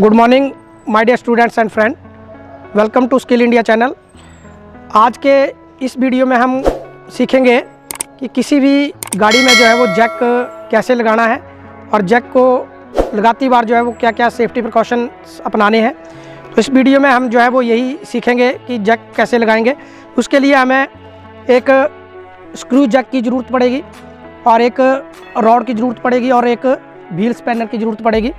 Good morning my dear students and friend, welcome to skill India channel. आज के इस video में हम सीखेंगे कि किसी भी गाड़ी में जो है वो जैक कैसे लगाना है और जैक को लगाती बार जो है वो क्या क्या सेफ्टी प्रिकॉशन अपनाने हैं। तो इस वीडियो में हम जो है वो यही सीखेंगे कि जैक कैसे लगाएंगे। उसके लिए हमें एक स्क्रू जैक की ज़रूरत पड़ेगी और एक रॉड की ज़रूरत पड़ेगी और एक व्हील स्पैनर की ज़रूरत पड़ेगी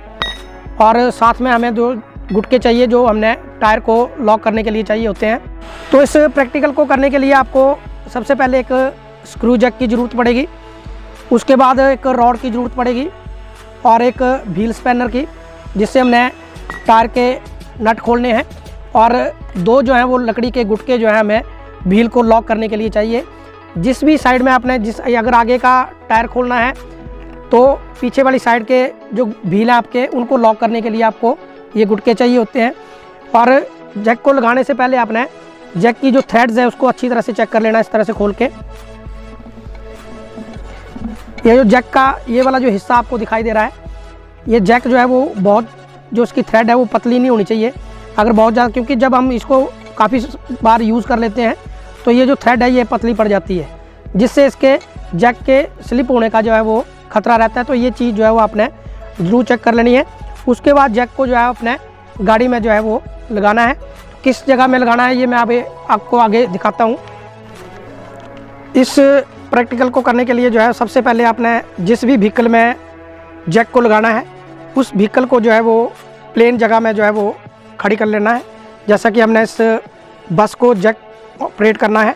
और साथ में हमें 2 गुटके चाहिए जो हमने टायर को लॉक करने के लिए चाहिए होते हैं। तो इस प्रैक्टिकल को करने के लिए आपको सबसे पहले एक स्क्रू जैक की ज़रूरत पड़ेगी, उसके बाद एक रॉड की ज़रूरत पड़ेगी और एक व्हील स्पैनर की, जिससे हमने टायर के नट खोलने हैं, और 2 जो हैं वो लकड़ी के गुटके जो हैं हमें व्हील को लॉक करने के लिए चाहिए। जिस भी साइड में आपने अगर आगे का टायर खोलना है तो पीछे वाली साइड के जो व्हील हैं आपके उनको लॉक करने के लिए आपको ये गुटके चाहिए होते हैं। और जैक को लगाने से पहले आपने जैक की जो थ्रेड्स है उसको अच्छी तरह से चेक कर लेना, इस तरह से खोल के। ये जो जैक का ये वाला जो हिस्सा आपको दिखाई दे रहा है, ये जैक जो है वो बहुत जो उसकी थ्रेड है वो पतली नहीं होनी चाहिए। अगर बहुत ज़्यादा, क्योंकि जब हम इसको काफ़ी बार यूज़ कर लेते हैं तो ये जो थ्रेड है ये पतली पड़ जाती है, जिससे इसके जैक के स्लिप होने का जो है वो खतरा रहता है। तो ये चीज़ जो है वो आपने ज़रूर चेक कर लेनी है। उसके बाद जैक को जो है अपने गाड़ी में जो है वो लगाना है। किस जगह में लगाना है ये मैं अभी आपको आगे दिखाता हूँ। इस प्रैक्टिकल को करने के लिए जो है सबसे पहले आपने जिस भी व्हीकल में जैक को लगाना है उस व्हीकल को जो है वो प्लेन जगह में जो है वो खड़ी कर लेना है। जैसा कि हमने इस बस को जैक ऑपरेट करना है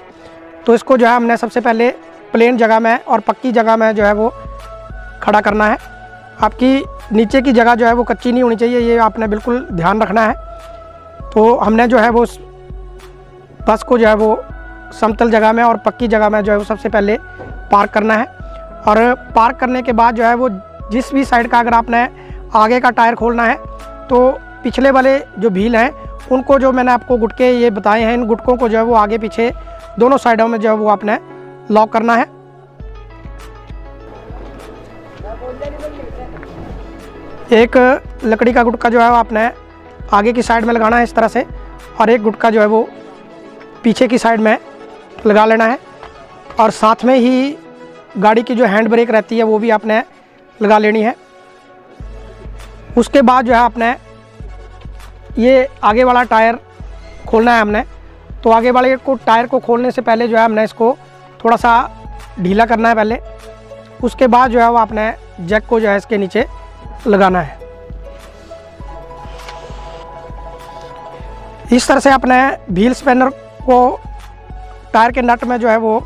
तो इसको जो है हमने सबसे पहले प्लेन जगह में और पक्की जगह में जो है वो खड़ा करना है। आपकी नीचे की जगह जो है वो कच्ची नहीं होनी चाहिए, ये आपने बिल्कुल ध्यान रखना है। तो हमने जो है वो बस को जो है वो समतल जगह में और पक्की जगह में जो है वो सबसे पहले पार्क करना है। और पार्क करने के बाद जो है वो जिस भी साइड का अगर आपने आगे का टायर खोलना है तो पिछले वाले जो व्हील हैं उनको जो मैंने आपको गुटके ये बताए हैं, इन गुटकों को जो है वो आगे पीछे दोनों साइडों में जो है वो आपने लॉक करना है। एक लकड़ी का गुटका जो है वो आपने आगे की साइड में लगाना है इस तरह से, और एक गुटका जो है वो पीछे की साइड में लगा लेना है। और साथ में ही गाड़ी की जो हैंड ब्रेक रहती है वो भी आपने लगा लेनी है। उसके बाद जो है आपने ये आगे वाला टायर खोलना है हमने। तो आगे वाले को टायर को खोलने से पहले जो है हमने इसको थोड़ा सा ढीला करना है पहले। उसके बाद जो है वो आपने जैक को जो है इसके नीचे लगाना है। इस तरह से अपने व्हील स्पैनर को टायर के नट में जो है वो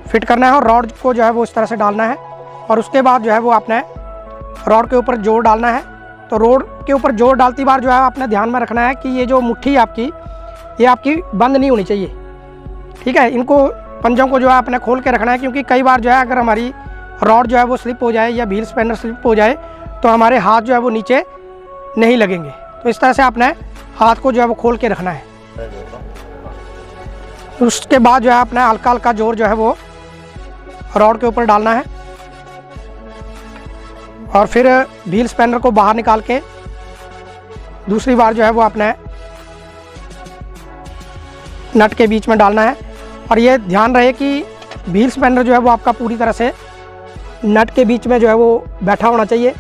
फिट करना है और रॉड को जो है वो इस तरह से डालना है। और उसके बाद जो है वो आपने रॉड के ऊपर जोर डालना है। तो रॉड के ऊपर जोर डालती बार जो है आपने ध्यान में रखना है कि ये जो मुट्ठी आपकी ये आपकी बंद नहीं होनी चाहिए, ठीक है। इनको पंजों को जो है आपने खोल के रखना है, क्योंकि कई बार जो है अगर हमारी रॉड जो है वो स्लिप हो जाए या व्हील स्पैनर स्लिप हो जाए तो हमारे हाथ जो है वो नीचे नहीं लगेंगे। तो इस तरह से आपने हाथ को जो है वो खोल के रखना है। उसके बाद जो है आपने हल्का हल्का जोर जो है वो रॉड के ऊपर डालना है और फिर व्हील स्पैनर को बाहर निकाल के दूसरी बार जो है वो आपने नट के बीच में डालना है। और ये ध्यान रहे कि व्हील स्पैनर जो है वो आपका पूरी तरह से नट के बीच में जो है वो बैठा होना चाहिए।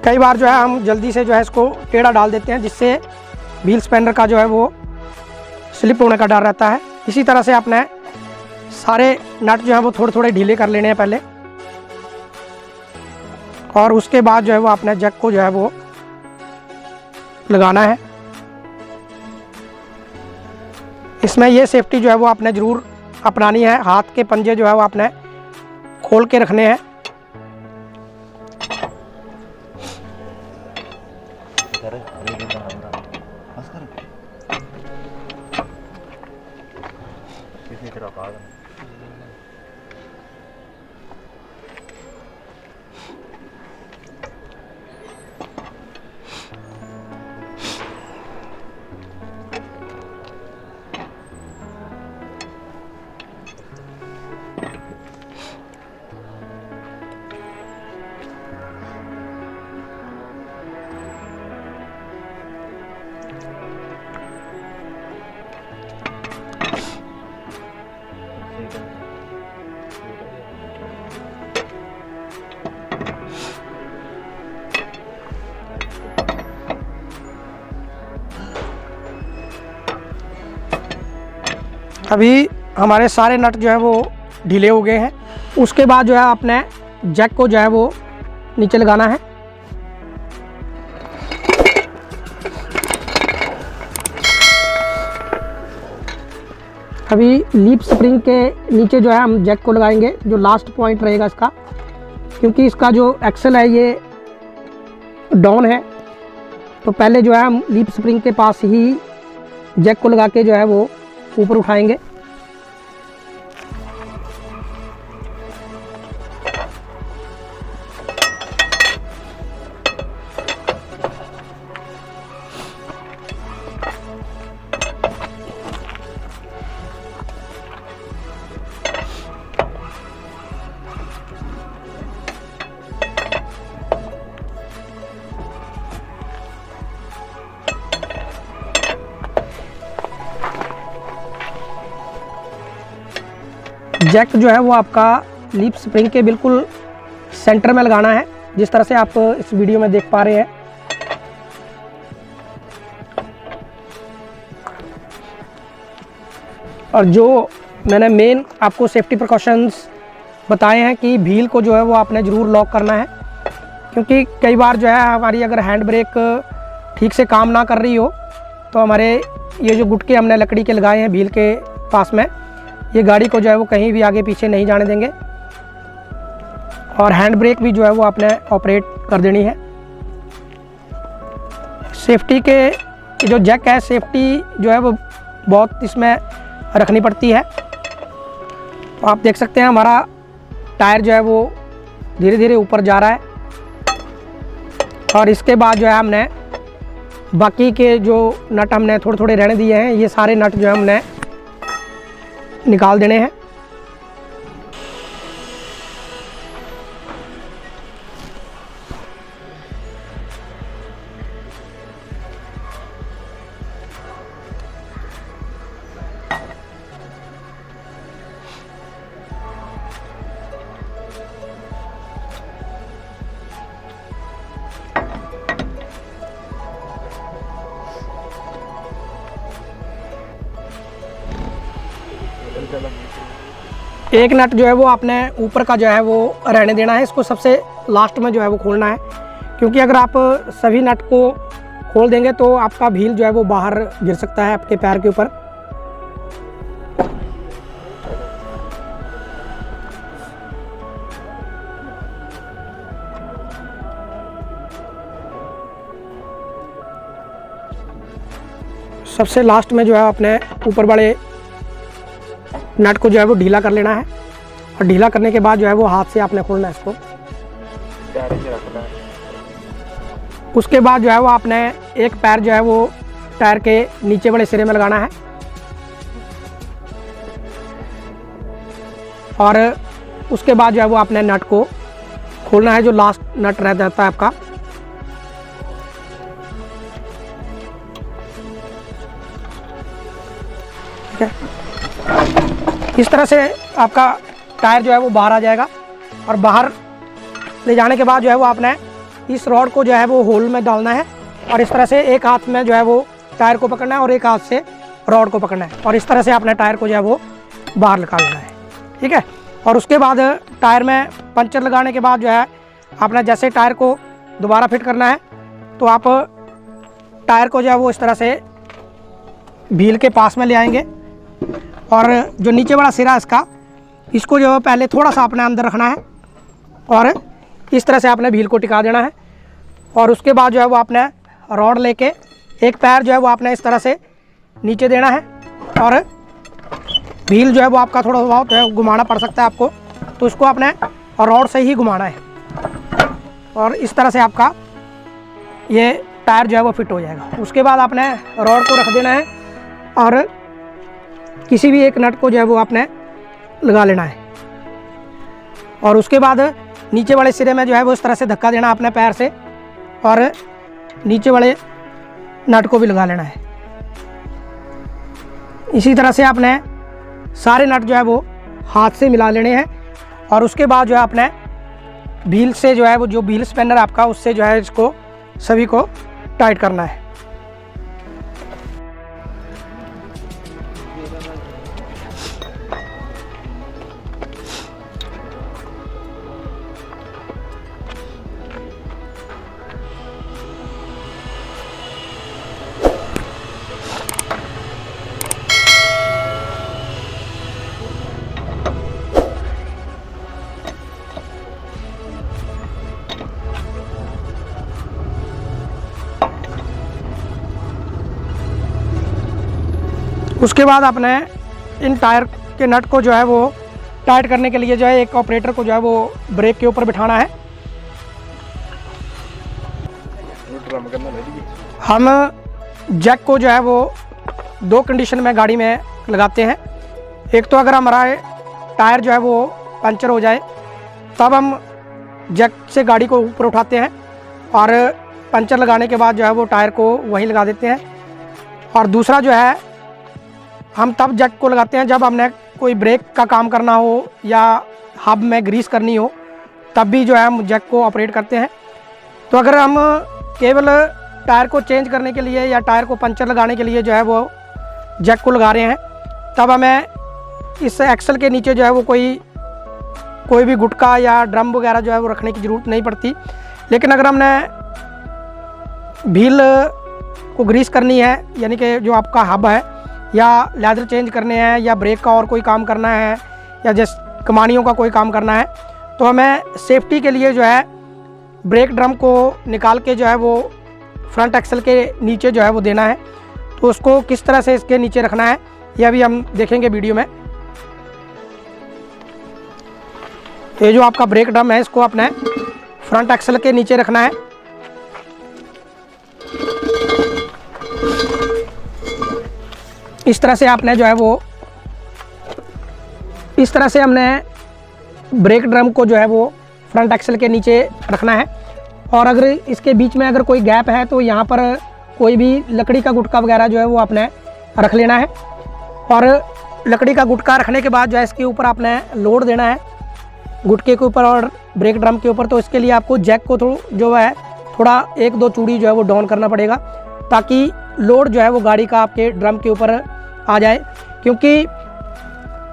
कई बार जो है हम जल्दी से जो है इसको टेढ़ा डाल देते हैं, जिससे व्हील स्पैनर का जो है वो स्लिप होने का डर रहता है। इसी तरह से आपने सारे नट जो है वो थोड़े थोड़े ढीले कर लेने हैं पहले, और उसके बाद जो है वो आपने जैक को जो है वो लगाना है। इसमें ये सेफ्टी जो है वो आपने ज़रूर अपनानी है। हाथ के पंजे जो है वो आपने खोल के रखने हैं। अभी हमारे सारे नट जो है वो ढीले हो गए हैं। उसके बाद जो है अपने जैक को जो है वो नीचे लगाना है। अभी लीफ स्प्रिंग के नीचे जो है हम जैक को लगाएंगे, जो लास्ट पॉइंट रहेगा इसका, क्योंकि इसका जो एक्सल है ये डाउन है। तो पहले जो है हम लीफ स्प्रिंग के पास ही जैक को लगा के जो है वो ऊपर उठाएंगे। जैक जो है वो आपका लीफ स्प्रिंग के बिल्कुल सेंटर में लगाना है, जिस तरह से आप इस वीडियो में देख पा रहे हैं। और जो मैंने मेन आपको सेफ्टी प्रिकॉशंस बताए हैं कि व्हील को जो है वो आपने ज़रूर लॉक करना है, क्योंकि कई बार जो है हमारी अगर हैंड ब्रेक ठीक से काम ना कर रही हो तो हमारे ये जो गुटके हमने लकड़ी के लगाए हैं व्हील के पास में, ये गाड़ी को जो है वो कहीं भी आगे पीछे नहीं जाने देंगे। और हैंड ब्रेक भी जो है वो आपने ऑपरेट कर देनी है। सेफ्टी के जो जैक है, सेफ्टी जो है वो बहुत इसमें रखनी पड़ती है। तो आप देख सकते हैं हमारा टायर जो है वो धीरे धीरे ऊपर जा रहा है। और इसके बाद जो है हमने बाकी के जो नट हमने थोड़े थोड़े रहने दिए हैं, ये सारे नट जो है हमने निकाल देने हैं। एक नट जो है वो आपने ऊपर का जो है वो रहने देना है, इसको सबसे लास्ट में जो है वो खोलना है, क्योंकि अगर आप सभी नट को खोल देंगे तो आपका व्हील जो है वो बाहर गिर सकता है आपके पैर के ऊपर। सबसे लास्ट में जो है अपने ऊपर वाले नट को जो है वो ढीला कर लेना है, और ढीला करने के बाद जो है वो हाथ से आपने खोलना है इसको। उसके बाद जो है वो आपने एक पैर जो है वो टायर के नीचे वाले सिरे में लगाना है, और उसके बाद जो है वो आपने नट को खोलना है, जो लास्ट नट रह जाता है आपका। ठीक है, इस तरह से आपका टायर जो है वो बाहर आ जाएगा। और बाहर ले जाने के बाद जो है वो आपने इस रॉड को जो है वो होल में डालना है, और इस तरह से एक हाथ में जो है वो टायर को पकड़ना है और एक हाथ से रॉड को पकड़ना है, और इस तरह से आपने टायर को जो है वो बाहर निकालना है। ठीक है, और उसके बाद टायर में पंचर लगाने के बाद जो है आपने जैसे टायर को दोबारा फिट करना है, तो आप टायर को जो है वो इस तरह से व्हील के पास में ले आएंगे, और जो नीचे वाला सिरा है इसको जो है पहले थोड़ा सा अपने अंदर रखना है, और इस तरह से आपने व्हील को टिका देना है। और उसके बाद जो है वो आपने रॉड लेके एक पैर जो है वो आपने इस तरह से नीचे देना है, और व्हील जो है वो आपका थोड़ा बहुत जो है घुमाना पड़ सकता है आपको, तो उसको आपने रॉड से ही घुमाना है, और इस तरह से आपका ये टायर जो है वो फिट हो जाएगा। उसके बाद आपने रॉड को रख देना है, और किसी भी एक नट को जो है वो आपने लगा लेना है, और उसके बाद नीचे वाले सिरे में जो है वो इस तरह से धक्का देना अपने पैर से, और नीचे वाले नट को भी लगा लेना है। इसी तरह से आपने सारे नट जो है वो हाथ से मिला लेने हैं, और उसके बाद जो है आपने व्हील से जो है वो जो व्हील स्पैनर आपका उससे जो है इसको सभी को टाइट करना है। उसके बाद आपने इन टायर के नट को जो है वो टाइट करने के लिए जो है एक ऑपरेटर को जो है वो ब्रेक के ऊपर बिठाना है। हम जैक को जो है वो दो कंडीशन में गाड़ी में लगाते हैं। एक तो अगर हमारा टायर जो है वो पंचर हो जाए तब हम जैक से गाड़ी को ऊपर उठाते हैं और पंचर लगाने के बाद जो है वो टायर को वहीं लगा देते हैं। और दूसरा जो है हम तब जैक को लगाते हैं जब हमने कोई ब्रेक का काम करना हो या हब में ग्रीस करनी हो, तब भी जो है हम जैक को ऑपरेट करते हैं। तो अगर हम केवल टायर को चेंज करने के लिए या टायर को पंचर लगाने के लिए जो है वो जैक को लगा रहे हैं, तब हमें इस एक्सल के नीचे जो है वो कोई भी गुटका या ड्रम वगैरह जो है वो रखने की ज़रूरत नहीं पड़ती। लेकिन अगर हमने व्हील को ग्रीस करनी है, यानी कि जो आपका हब है, या लेदर चेंज करने हैं, या ब्रेक का और कोई काम करना है, या जैसे कमानियों का कोई काम करना है, तो हमें सेफ्टी के लिए जो है ब्रेक ड्रम को निकाल के जो है वो फ्रंट एक्सल के नीचे जो है वो देना है। तो उसको किस तरह से इसके नीचे रखना है यह भी हम देखेंगे वीडियो में। ये जो आपका ब्रेक ड्रम है इसको अपने फ्रंट एक्सल के नीचे रखना है। इस तरह से आपने जो है वो इस तरह से हमने ब्रेक ड्रम को जो है वो फ्रंट एक्सल के नीचे रखना है। और अगर इसके बीच में अगर कोई गैप है तो यहाँ पर कोई भी लकड़ी का गुटका वगैरह जो है वो आपने रख लेना है। और लकड़ी का गुटका रखने के बाद जो है इसके ऊपर आपने लोड देना है, गुटके के ऊपर और ब्रेक ड्रम के ऊपर। तो इसके लिए आपको जैक को जो है थोड़ा 1-2 चूड़ी जो है वो डाउन करना पड़ेगा, ताकि लोड जो है वो गाड़ी का आपके ड्रम के ऊपर आ जाए। क्योंकि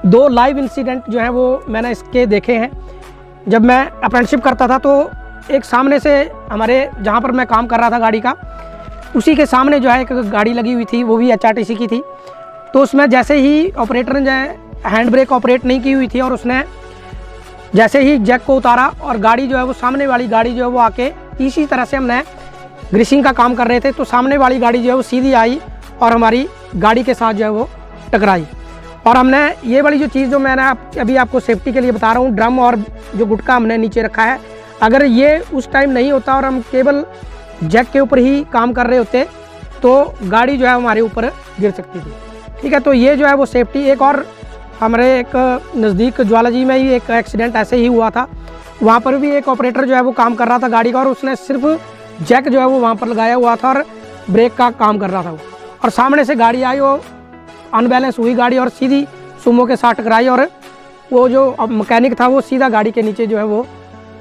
2 लाइव इंसिडेंट जो है वो मैंने इसके देखे हैं। जब मैं अप्रेंटिसशिप करता था तो एक सामने से हमारे जहाँ पर मैं काम कर रहा था गाड़ी का, उसी के सामने जो है एक गाड़ी लगी हुई थी, वो भी HRTC की थी। तो उसमें जैसे ही ऑपरेटर ने जो है हैंड ब्रेक ऑपरेट नहीं की हुई थी और उसने जैसे ही जैक को उतारा और गाड़ी जो है वो सामने वाली गाड़ी जो है वो आके इसी तरह से हमने ग्रीसिंग का काम कर रहे थे, तो सामने वाली गाड़ी जो है वो सीधी आई और हमारी गाड़ी के साथ जो है वो टकराई। और हमने ये वाली जो चीज़ जो मैंने अभी आपको सेफ्टी के लिए बता रहा हूँ, ड्रम और जो गुटका हमने नीचे रखा है, अगर ये उस टाइम नहीं होता और हम केवल जैक के ऊपर ही काम कर रहे होते तो गाड़ी जो है हमारे ऊपर गिर सकती थी। ठीक है, तो ये जो है वो सेफ्टी। एक और हमारे एक नज़दीक ज्वालाजी में ही एक एक्सीडेंट ऐसे ही हुआ था। वहाँ पर भी एक ऑपरेटर जो है वो काम कर रहा था गाड़ी का, और उसने सिर्फ जैक जो है वो वहाँ पर लगाया हुआ था और ब्रेक का काम कर रहा था वो। और सामने से गाड़ी आई, वो अनबैलेंस हुई गाड़ी और सीधी सुमो के साथ टकराई, और वो जो मैकेनिक था वो सीधा गाड़ी के नीचे जो है वो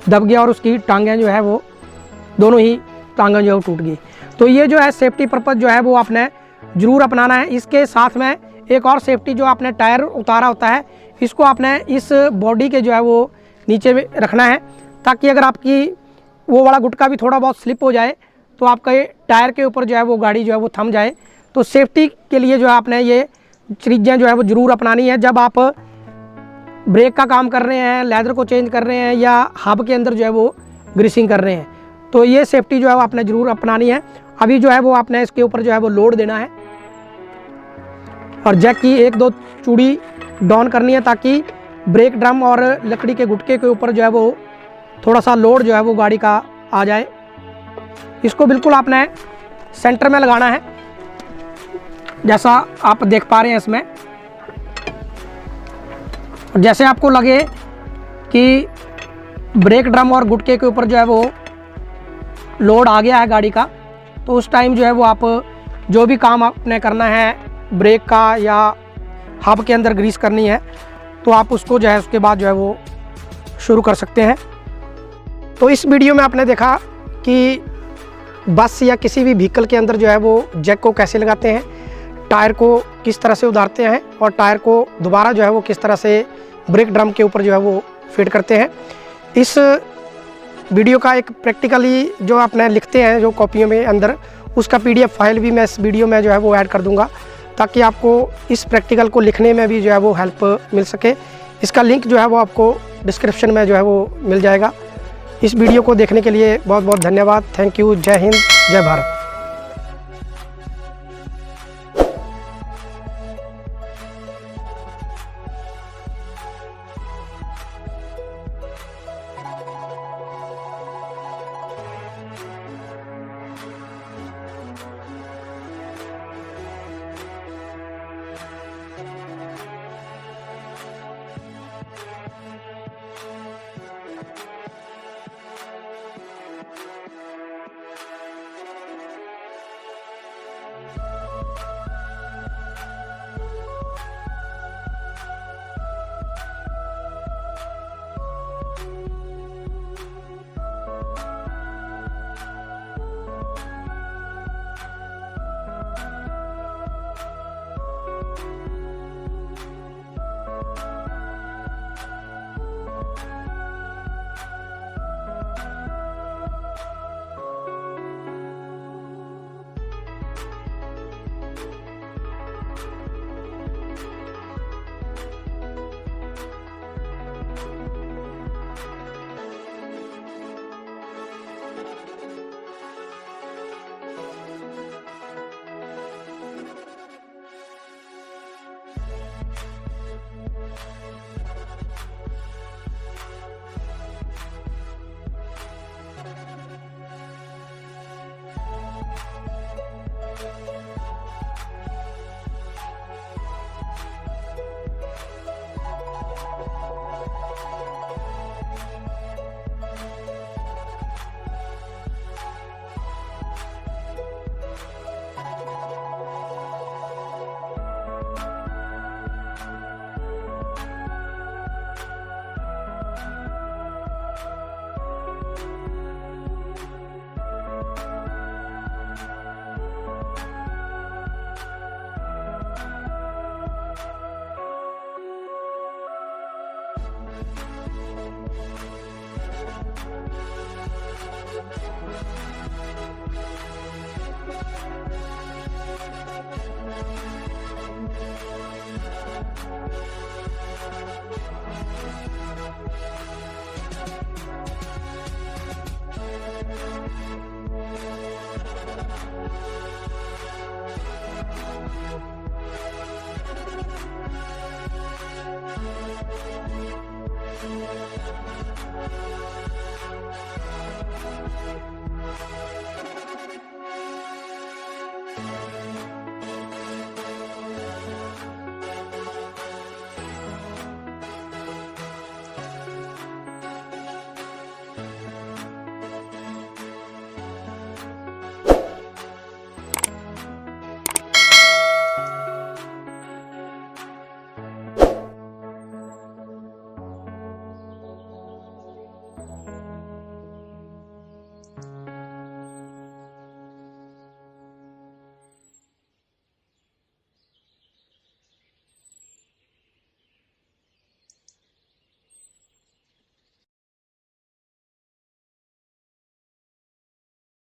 दब गया और उसकी टांगें जो है वो दोनों ही टांगें जो है वो टूट गई। तो ये जो है सेफ्टी पर्पज़ जो है वो आपने ज़रूर अपनाना है। इसके साथ में एक और सेफ्टी, जो आपने टायर उतारा होता है इसको आपने इस बॉडी के जो है वो नीचे में रखना है, ताकि अगर आपकी वो वाला गुटका भी थोड़ा बहुत स्लिप हो जाए तो आपका ये टायर के ऊपर जो है वो गाड़ी जो है वो थम जाए। तो सेफ्टी के लिए जो है आपने ये चीज़ें जो है वो ज़रूर अपनानी है। जब आप ब्रेक का काम कर रहे हैं, लेदर को चेंज कर रहे हैं, या हब के अंदर जो है वो ग्रीसिंग कर रहे हैं, तो ये सेफ्टी जो है वो आपने ज़रूर अपनानी है। अभी जो है वो आपने इसके ऊपर जो है वो लोड देना है और जैक की 1-2 चूड़ी डाउन करनी है, ताकि ब्रेक ड्रम और लकड़ी के गुटके के ऊपर जो है वो थोड़ा सा लोड जो है वो गाड़ी का आ जाए। इसको बिल्कुल आपने सेंटर में लगाना है, जैसा आप देख पा रहे हैं इसमें। जैसे आपको लगे कि ब्रेक ड्रम और गुटके के ऊपर जो है वो लोड आ गया है गाड़ी का, तो उस टाइम जो है वो आप जो भी काम आपने करना है, ब्रेक का या हब के अंदर ग्रीस करनी है, तो आप उसको जो है उसके बाद जो है वो शुरू कर सकते हैं। तो इस वीडियो में आपने देखा कि बस या किसी भी व्हीकल के अंदर जो है वो जैक को कैसे लगाते हैं, टायर को किस तरह से उतारते हैं और टायर को दोबारा जो है वो किस तरह से ब्रेक ड्रम के ऊपर जो है वो फिट करते हैं। इस वीडियो का एक प्रैक्टिकली जो आपने लिखते हैं जो कॉपियों में अंदर, उसका PDF फाइल भी मैं इस वीडियो में जो है वो ऐड कर दूंगा, ताकि आपको इस प्रैक्टिकल को लिखने में भी जो है वो हेल्प मिल सके। इसका लिंक जो है वो आपको डिस्क्रिप्शन में जो है वो मिल जाएगा। इस वीडियो को देखने के लिए बहुत बहुत धन्यवाद। Thank you. जय हिंद, जय भारत। you.